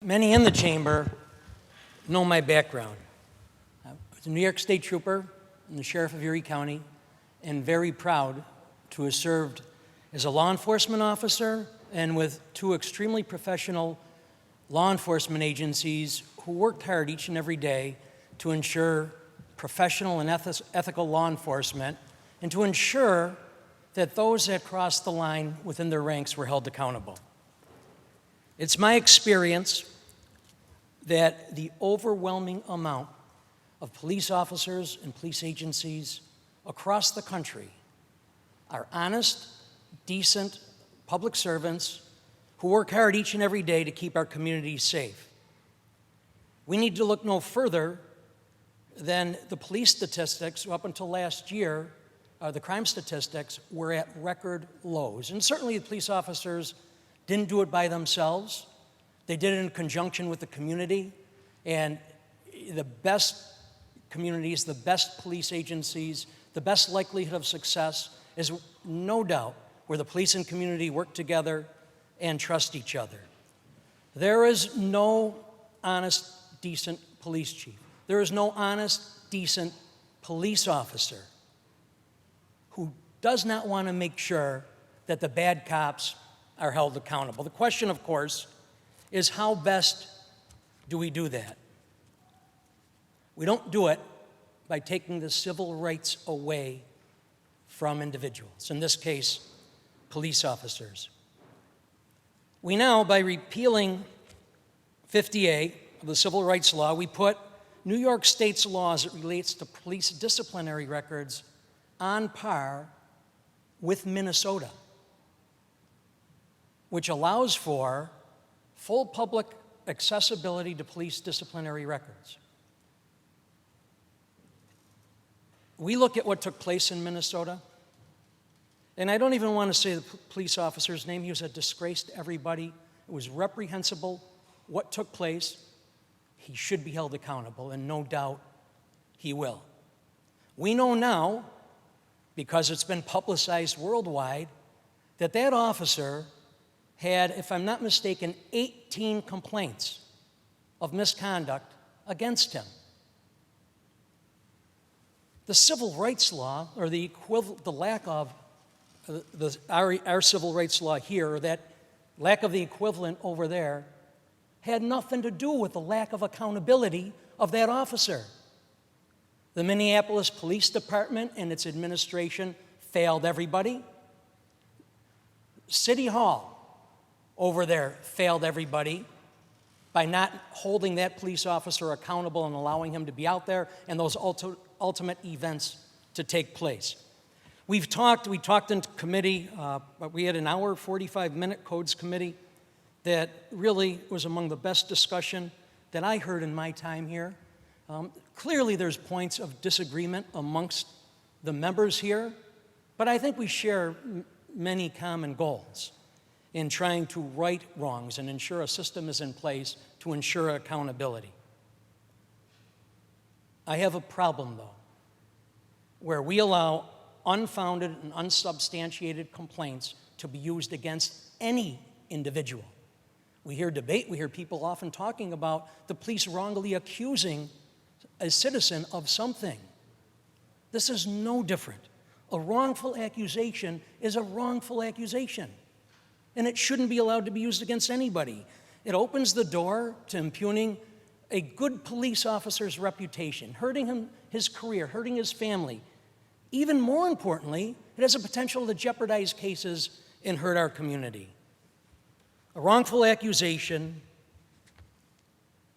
Many in the chamber know my background. I was a New York State Trooper and the Sheriff of Erie County, and very proud to have served as a law enforcement officer and with two extremely professional law enforcement agencies who worked hard each and every day to ensure professional and ethical law enforcement and to ensure that those that crossed the line within their ranks were held accountable. It's my experience that the overwhelming amount of police officers and police agencies across the country are honest, decent public servants who work hard each and every day to keep our communities safe. We need to look no further than the police statistics. Up until last year, the crime statistics were at record lows. And certainly the police officers didn't do it by themselves. They did it in conjunction with the community, and the best communities, the best police agencies, the best likelihood of success is no doubt where the police and community work together and trust each other. There is no honest, decent police chief. There is no honest, decent police officer who does not want to make sure that the bad cops are held accountable. The question, of course, is how best do we do that? We don't do it by taking the civil rights away from individuals, in this case, police officers. We now, by repealing 50A of the Civil Rights Law, we put New York State's laws that relates to police disciplinary records on par with Minnesota, which allows for full public accessibility to police disciplinary records. We look at what took place in Minnesota, and I don't even want to say the police officer's name. He was a disgrace to everybody. It was reprehensible what took place. He should be held accountable, and no doubt he will. We know now, because it's been publicized worldwide, that that officer had, if I'm not mistaken, 18 complaints of misconduct against him. The civil rights law, or the lack of our civil rights law here, or that lack of the equivalent over there, had nothing to do with the lack of accountability of that officer. The Minneapolis Police Department and its administration failed everybody. City Hall over there failed everybody by not holding that police officer accountable and allowing him to be out there and those ultimate events to take place. We talked in committee, but we had an hour, 45-minute codes committee that really was among the best discussion that I heard in my time here. Clearly there's points of disagreement amongst the members here, but I think we share many common goals in trying to right wrongs and ensure a system is in place to ensure accountability. I have a problem, though, where we allow unfounded and unsubstantiated complaints to be used against any individual. We hear debate, we hear people often talking about the police wrongly accusing a citizen of something. This is no different. A wrongful accusation is a wrongful accusation, and it shouldn't be allowed to be used against anybody. It opens the door to impugning a good police officer's reputation, hurting him, his career, hurting his family. Even more importantly, it has a potential to jeopardize cases and hurt our community. A wrongful accusation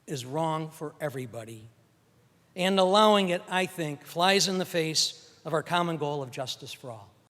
is wrong for everybody, and allowing it, I think, flies in the face of our common goal of justice for all.